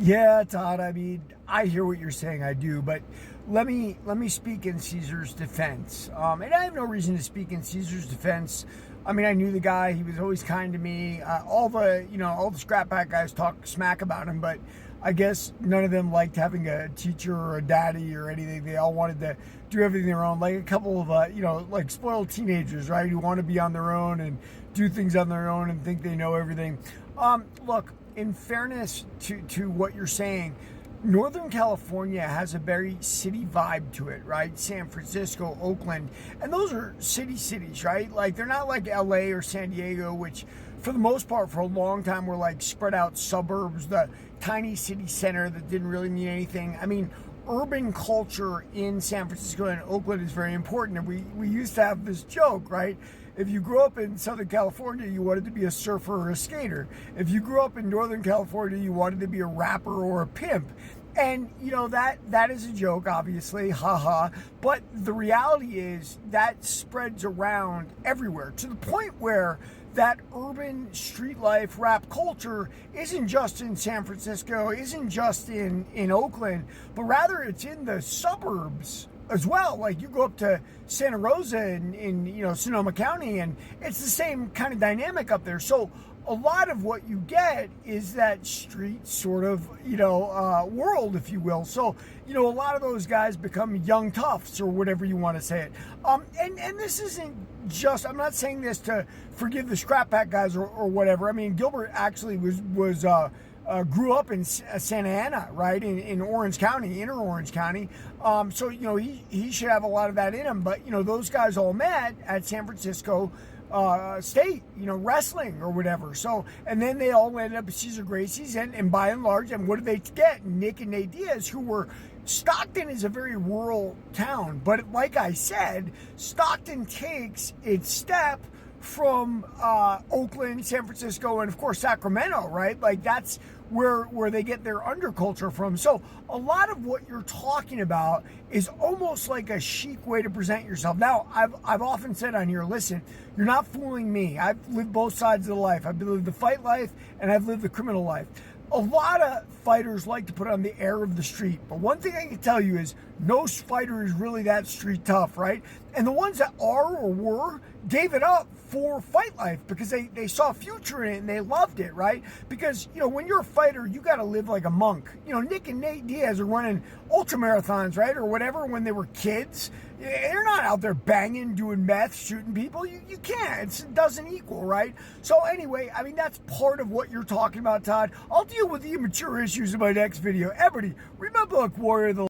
Yeah, Todd. I mean, I hear what you're saying. I do, but let me speak in Caesar's defense. And I have no reason to speak in Caesar's defense. I mean, I knew the guy. He was always kind to me. All the Scrap Pack guys talk smack about him, but I guess none of them liked having a teacher or a daddy or anything. They all wanted to do everything their own, like a couple of like spoiled teenagers, right? Who want to be on their own and do things on their own and think they know everything. Look, in fairness to what you're saying, Northern California has a very city vibe to it, right? San Francisco, Oakland, and those are cities, right? Like, they're not like LA or San Diego, which for the most part, for a long time, were like spread out suburbs, the tiny city center that didn't really mean anything. I mean, urban culture in San Francisco and Oakland is very important. And we used to have this joke, right? If you grew up in Southern California, you wanted to be a surfer or a skater. If you grew up in Northern California, you wanted to be a rapper or a pimp. And that is a joke, obviously, haha. But the reality is that spreads around everywhere, to the point where that urban street life rap culture isn't just in San Francisco, isn't just in Oakland, but rather it's in the suburbs as well. Like, you go up to Santa Rosa in Sonoma County, and it's the same kind of dynamic up there. So a lot of what you get is that street sort of world, if you will. So a lot of those guys become young toughs, or whatever you want to say it. And this isn't just, I'm not saying this to forgive the Scrap Pack guys or whatever. I mean, Gilbert actually was grew up in Santa Ana, right, in Orange County, inner Orange County. So he should have a lot of that in him. But those guys all met at San Francisco State, wrestling or whatever. So, and then they all ended up at Cesar Gracie's, and by and large, and what did they get? Nick and Nate Diaz, who were, Stockton is a very rural town, but like I said, Stockton takes its step from Oakland, San Francisco, and of course Sacramento, right? Like, that's where they get their underculture from. So a lot of what you're talking about is almost like a chic way to present yourself. Now, I've often said on here, listen, you're not fooling me. I've lived both sides of the life. I've lived the fight life, and I've lived the criminal life. A lot of fighters like to put on the air of the street, but one thing I can tell you is no fighter is really that street tough, right? And the ones that are or were gave it up for fight life because they saw a future in it and they loved it, right? Because, when you're a fighter, you got to live like a monk. Nick and Nate Diaz are running ultra marathons, right? Or whatever when they were kids. They're not out there banging, doing meth, shooting people. You can't. It doesn't equal, right? So anyway, I mean, that's part of what you're talking about, Todd. I'll deal with the immature issues in my next video. Everybody, remember, look, Warrior of the